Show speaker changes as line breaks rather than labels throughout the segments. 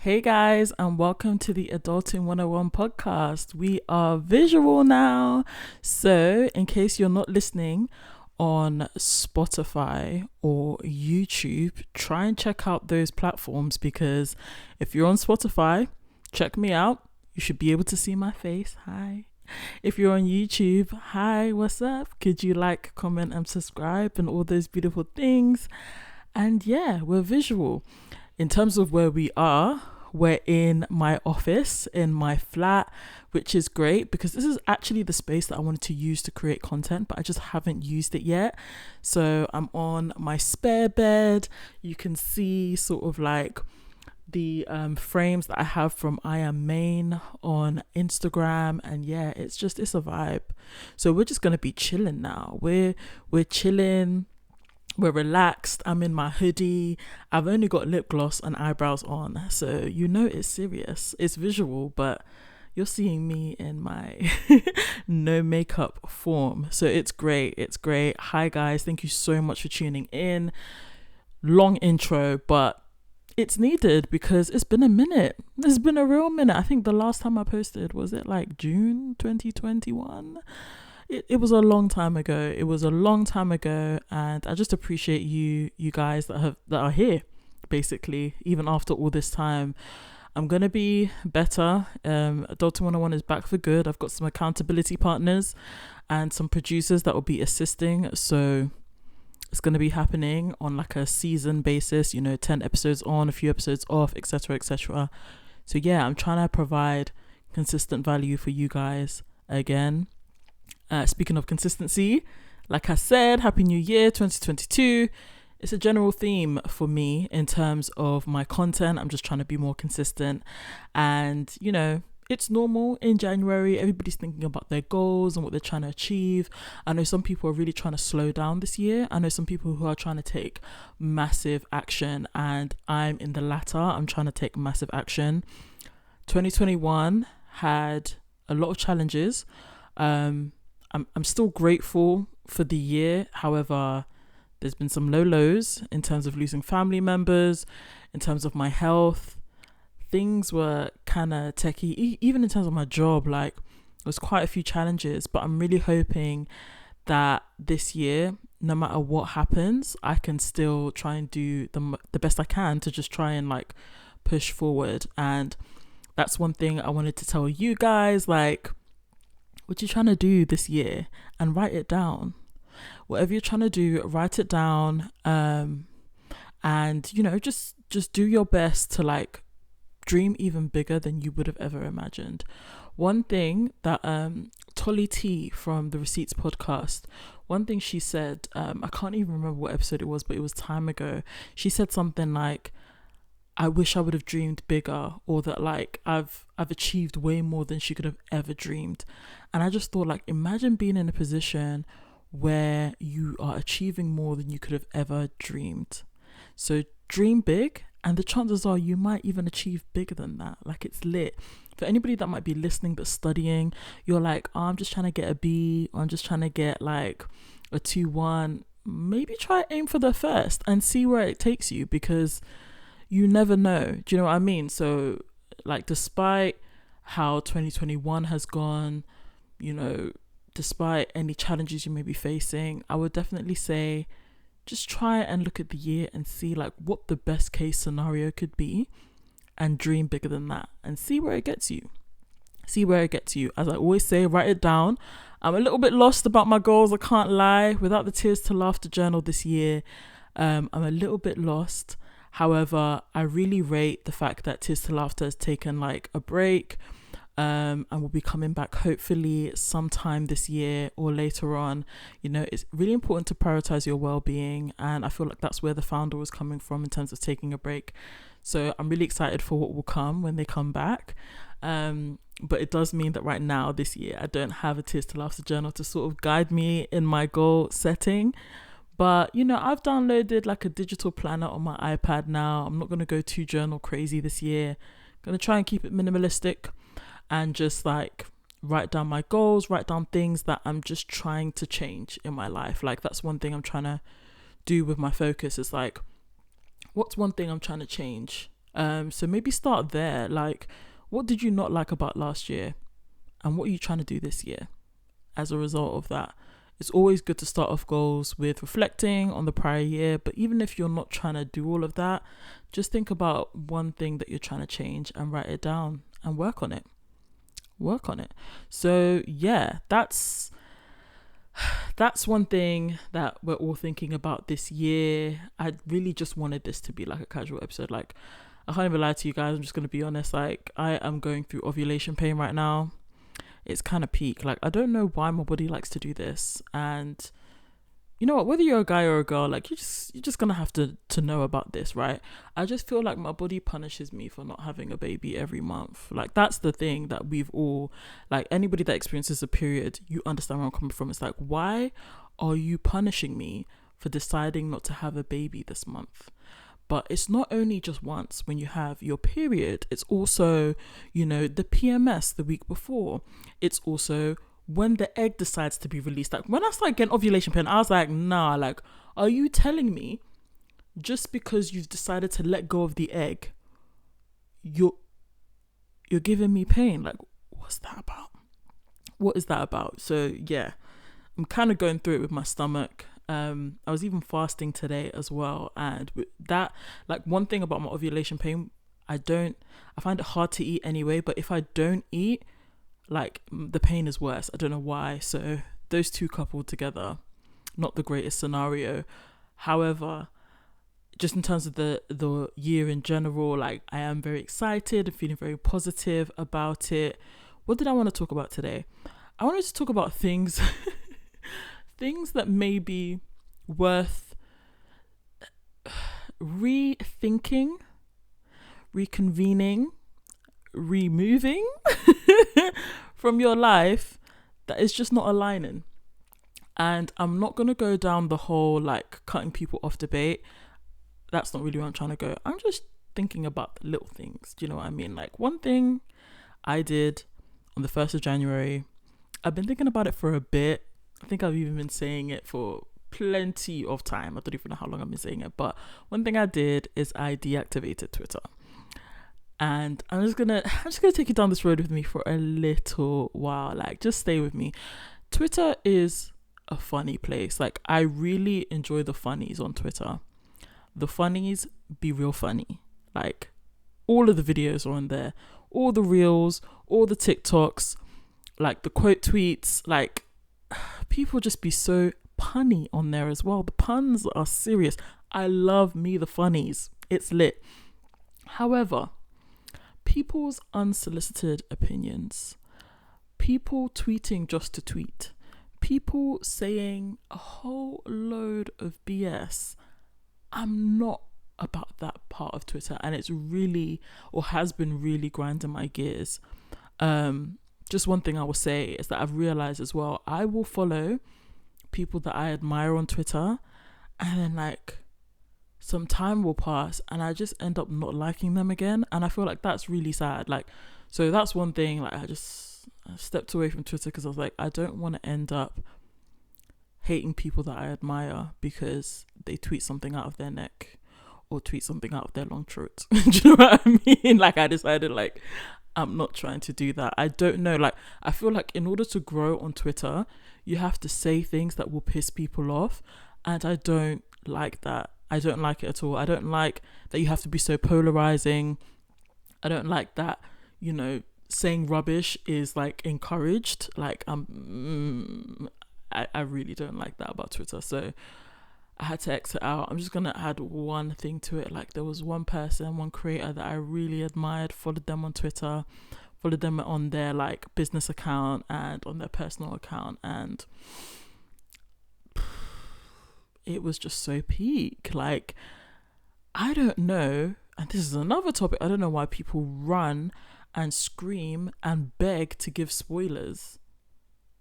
Hey guys, and welcome to the Adulting 101 podcast. We are visual now. So, in case you're not listening on Spotify or YouTube, try and check out those platforms because if you're on Spotify, check me out. You should be able to see my face. Hi. If you're on YouTube, hi, what's up? Could you like, comment, and subscribe and all those beautiful things? And yeah, we're visual. In terms of where we are, we're in my office, in my flat, which is great because this is actually the space that I wanted to use to create content, but I just haven't used it yet. So I'm on my spare bed. You can see sort of like the frames that I have from I Am Maine on Instagram, and yeah, it's a vibe. So we're just gonna be chilling now. We're chilling. We're relaxed. I'm in my hoodie. I've only got lip gloss and eyebrows on. So you know it's serious. It's visual, but you're seeing me in my no makeup form. So it's great. It's great. Hi guys. Thank you so much for tuning in. Long intro, but it's needed because it's been a minute. It's been a real minute. I think the last time I posted, was it like June 2021? It was a long time ago. And I just appreciate you guys that are here, basically, even after all this time. I'm gonna be better. Adulting 101 is back for good. I've got some accountability partners and some producers that will be assisting. So it's gonna be happening on like a season basis, 10 episodes on, a few episodes off, etc., etc. So yeah, I'm trying to provide consistent value for you guys again. Speaking of consistency, like I said, Happy New Year 2022. It's a general theme for me in terms of my content. I'm just trying to be more consistent. And, it's normal in January. Everybody's thinking about their goals and what they're trying to achieve. I know some people are really trying to slow down this year. I know some people who are trying to take massive action. And I'm in the latter. I'm trying to take massive action. 2021 had a lot of challenges. I'm still grateful for the year. However, there's been some low lows in terms of losing family members, in terms of my health. Things were kind of techie, even in terms of my job. Like, there was quite a few challenges, but I'm really hoping that this year, no matter what happens, I can still try and do the best I can to just try and like push forward. And that's one thing I wanted to tell you guys, like, what you're trying to do this year, and write it down. Whatever you're trying to do, write it down. And just do your best to like dream even bigger than you would have ever imagined. One thing that Tolly T from the Receipts podcast, one thing she said, I can't even remember what episode it was, but it was time ago. She said something like, I wish I would have dreamed bigger, or that like I've achieved way more than she could have ever dreamed. And I just thought, like, imagine being in a position where you are achieving more than you could have ever dreamed. So dream big, and the chances are you might even achieve bigger than that. Like, it's lit. For anybody that might be listening that's studying, you're like, oh, I'm just trying to get a B, or I'm just trying to get like a 2-1. Maybe try aim for the first and see where it takes you, because you never know. Do you know what I mean? So like, despite how 2021 has gone, despite any challenges you may be facing, I would definitely say just try and look at the year and see like what the best case scenario could be, and dream bigger than that, and see where it gets you. As I always say, write it down. I'm a little bit lost about my goals, I can't lie. Without the Tears to Laughter journal this year, I'm a little bit lost. However, I really rate the fact that Tears to Laughter has taken like a break, and will be coming back hopefully sometime this year or later on. It's really important to prioritize your well-being, and I feel like that's where the founder was coming from in terms of taking a break. So I'm really excited for what will come when they come back. But it does mean that right now, this year, I don't have a Tears to Laughter journal to sort of guide me in my goal setting. But, I've downloaded like a digital planner on my iPad now. I'm not going to go too journal crazy this year. I'm going to try and keep it minimalistic and just like write down my goals, write down things that I'm just trying to change in my life. Like, that's one thing I'm trying to do with my focus. Is like, what's one thing I'm trying to change So maybe start there. Like, what did you not like about last year? And what are you trying to do this year as a result of that? It's always good to start off goals with reflecting on the prior year. But even if you're not trying to do all of that, just think about one thing that you're trying to change and write it down and work on it. So yeah, that's one thing that we're all thinking about this year. I really just wanted this to be like a casual episode. Like, I can't even lie to you guys, I'm just going to be honest. Like, I am going through ovulation pain right now. It's kind of peak. Like, I don't know why my body likes to do this. And you know what, whether you're a guy or a girl, like, you're just gonna have to know about this, right? I just feel like my body punishes me for not having a baby every month. Like, that's the thing that we've all, like, anybody that experiences a period, you understand where I'm coming from. It's like, why are you punishing me for deciding not to have a baby this month? But it's not only just once when you have your period, it's also, the PMS the week before. It's also when the egg decides to be released. Like, when I started getting ovulation pain, I was like, nah, like, are you telling me just because you've decided to let go of the egg, you're giving me pain? Like, what's that about? What is that about? So yeah, I'm kind of going through it with my stomach. I was even fasting today as well, and that, like, one thing about my ovulation pain, I find it hard to eat anyway, but if I don't eat, like, the pain is worse. I don't know why. So those two coupled together, not the greatest scenario. However, just in terms of the year in general, like, I am very excited and feeling very positive about it. What did I want to talk about today? I wanted to talk about things things that may be worth rethinking, reconvening, removing from your life that is just not aligning. And I'm not going to go down the whole, like, cutting people off debate. That's not really where I'm trying to go. I'm just thinking about the little things. Do you know what I mean? Like, one thing I did on the 1st of January, I've been thinking about it for a bit. I think I've even been saying it for plenty of time. I don't even know how long I've been saying it. But one thing I did is I deactivated Twitter. And I'm just gonna take you down this road with me for a little while. Like, just stay with me. Twitter is a funny place. Like, I really enjoy the funnies on Twitter. The funnies be real funny. Like, all of the videos are on there, all the reels, all the TikToks, like the quote tweets. Like, people just be so punny on there as well. The puns are serious. I love me the funnies. It's lit. However, people's unsolicited opinions, people tweeting just to tweet, people saying a whole load of BS. I'm not about that part of Twitter, and it's really, or has been really, grinding my gears. Just one thing I will say is that I've realized as well, I will follow people that I admire on Twitter, and then, like, some time will pass and I just end up not liking them again. And I feel like that's really sad. Like, so that's one thing. Like, I stepped away from Twitter because I was like, I don't want to end up hating people that I admire because they tweet something out of their neck or tweet something out of their long throat. Do you know what I mean? Like, I decided, like, I'm not trying to do that. I don't know. Like, I feel like in order to grow on Twitter, you have to say things that will piss people off. And I don't like that. I don't like it at all. I don't like that you have to be so polarizing. I don't like that, saying rubbish is, like, encouraged. Like, I really don't like that about Twitter. So I had to exit out. I'm just going to add one thing to it. Like, there was one creator that I really admired, followed them on Twitter, followed them on their, like, business account and on their personal account. And it was just so peak. Like, I don't know, and this is another topic, I don't know why people run and scream and beg to give spoilers.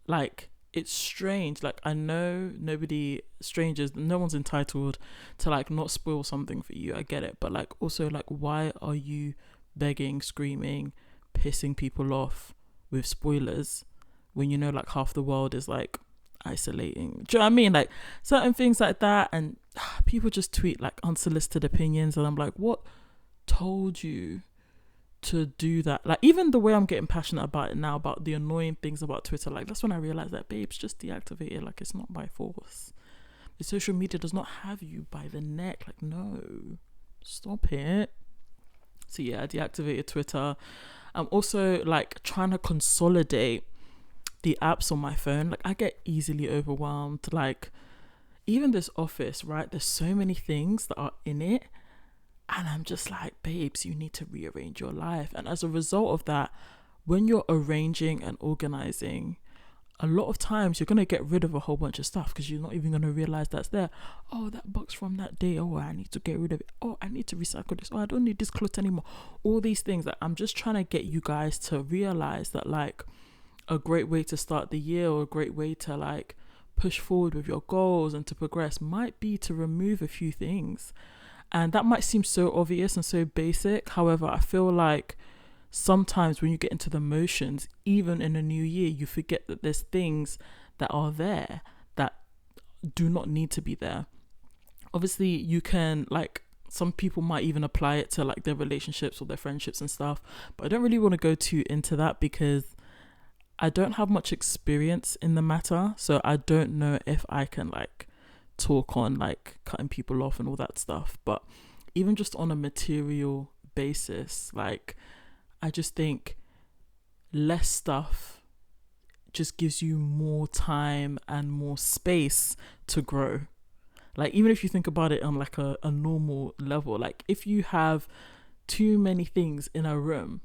Like, it's strange. Like, I know no one's entitled to, like, not spoil something for you. I get it. But, like, also, like, why are you begging, screaming, pissing people off with spoilers when like, half the world is, like, isolating? Do you know what I mean? Like, certain things like that, and people just tweet, like, unsolicited opinions, and I'm like, what told you to do that? Like, even the way I'm getting passionate about it now, about the annoying things about Twitter, like, that's when I realized that, babes, just deactivate it. Like, it's not by force. The social media does not have you by the neck. Like, no, stop it. So yeah, I deactivated Twitter. I'm also like trying to consolidate the apps on my phone. Like, I get easily overwhelmed. Like, even this office, right? There's so many things that are in it. And I'm just like, babes, you need to rearrange your life. And as a result of that, when you're arranging and organizing, a lot of times you're going to get rid of a whole bunch of stuff because you're not even going to realize that's there. Oh, that box from that day. Oh, I need to get rid of it. Oh, I need to recycle this. Oh, I don't need this cloth anymore. All these things that I'm just trying to get you guys to realize that, like, a great way to start the year, or a great way to like push forward with your goals and to progress, might be to remove a few things. And that might seem so obvious and so basic. However, I feel like sometimes when you get into the motions, even in a new year, you forget that there's things that are there that do not need to be there. Obviously, you can, like, some people might even apply it to like their relationships or their friendships and stuff. But I don't really want to go too into that because I don't have much experience in the matter. So I don't know if I can like talk on like cutting people off and all that stuff. But even just on a material basis, like, I just think less stuff just gives you more time and more space to grow. Like, even if you think about it on like a normal level, like if you have too many things in a room,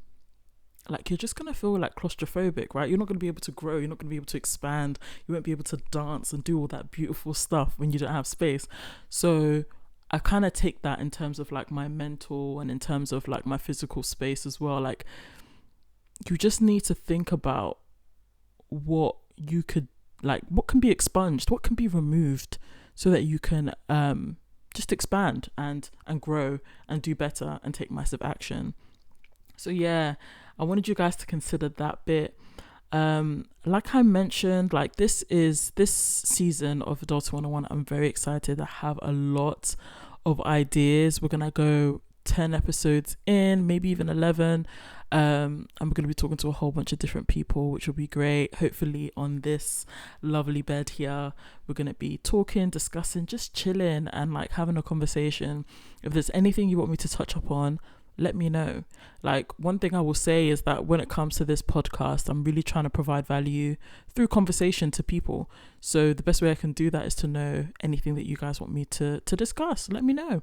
like, you're just going to feel like claustrophobic, right? You're not going to be able to grow. You're not going to be able to expand. You won't be able to dance and do all that beautiful stuff when you don't have space. So I kind of take that in terms of like my mental and in terms of like my physical space as well. Like, you just need to think about what you could, like, what can be expunged, what can be removed, so that you can just expand and grow and do better and take massive action. So yeah, I wanted you guys to consider that bit. Like I mentioned, like, this season of Adulting 101, I'm very excited. I have a lot of ideas. We're gonna go 10 episodes in, maybe even 11. And we're going to be talking to a whole bunch of different people, which will be great. Hopefully on this lovely bed here, we're going to be talking, discussing, just chilling and like having a conversation. If there's anything you want me to touch upon, let me know. Like, one thing I will say is that when it comes to this podcast, I'm really trying to provide value through conversation to people. So the best way I can do that is to know anything that you guys want me to discuss. Let me know.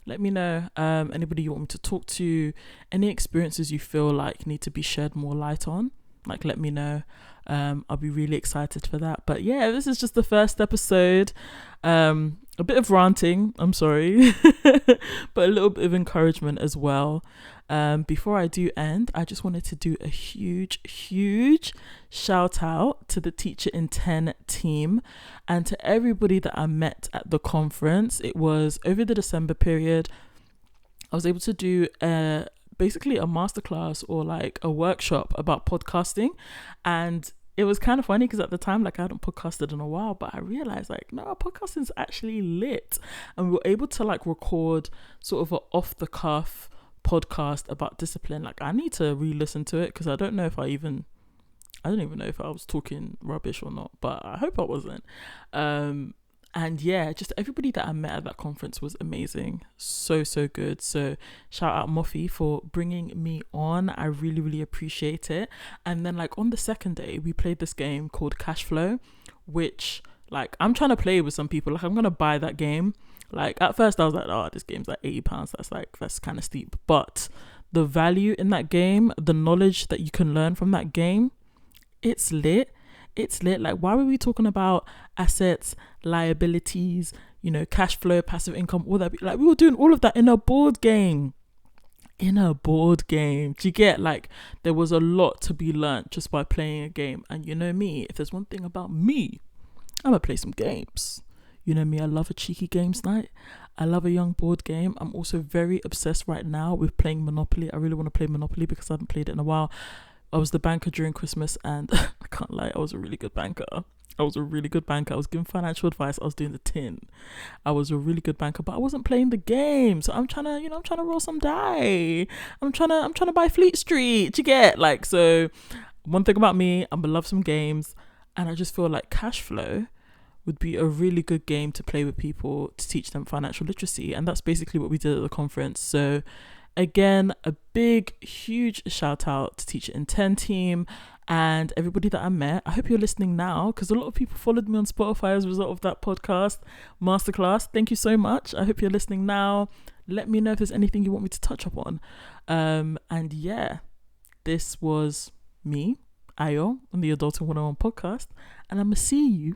Anybody you want me to talk to, any experiences you feel like need to be shed more light on, like, let me know. I'll be really excited for that. But yeah, this is just the first episode. A bit of ranting, I'm sorry, but a little bit of encouragement as well. Before I do end, I just wanted to do a huge shout out to the Teacher in 10 team and to everybody that I met at the conference. It was over the December period. I was able to do basically a masterclass or like a workshop about podcasting, and it was kind of funny because at the time, like, I hadn't podcasted in a while, but I realized, like, no, podcasting is actually lit. And we were able to like record sort of an off the cuff podcast about discipline. Like, I need to re-listen to it because I don't even know if I was talking rubbish or not, but I hope I wasn't. And yeah, just everybody that I met at that conference was amazing. So good. So shout out Moffy for bringing me on. I really appreciate it. And then like on the second day, we played this game called Cash Flow, which like I'm trying to play with some people. Like, I'm going to buy that game. Like, at first I was like, oh, this game's like £80. That's kind of steep. But the value in that game, the knowledge that you can learn from that game, it's lit. Like, why were we talking about assets, liabilities, cash flow, passive income, all that? Like, we were doing all of that in a board game. Do you get? Like, there was a lot to be learned just by playing a game. And you know me, if there's one thing about me, I'm gonna play some games. You know me, I love a cheeky games night. I love a young board game. I'm also very obsessed right now with playing Monopoly. I really want to play Monopoly because I haven't played it in a while. I was the banker during Christmas and I can't lie, I was a really good banker. I was a really good banker. I was giving financial advice. I was doing the tin. I was a really good banker, but I wasn't playing the game. So I'm trying to, I'm trying to roll some die. I'm trying to buy Fleet Street. You get like, so one thing about me, I'm gonna love some games, and I just feel like cash flow would be a really good game to play with people to teach them financial literacy. And that's basically what we did at the conference. So again, a big, huge shout out to Teacher in 10 team and everybody that I met. I hope you're listening now, because a lot of people followed me on Spotify as a result of that podcast masterclass. Thank you so much. I hope you're listening now. Let me know if there's anything you want me to touch upon. And yeah, this was me, Ayo, on the Adulting 101 podcast, and I'm gonna see you,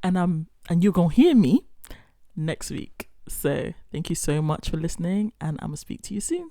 and you're gonna hear me next week. So thank you so much for listening, and I'm gonna speak to you soon.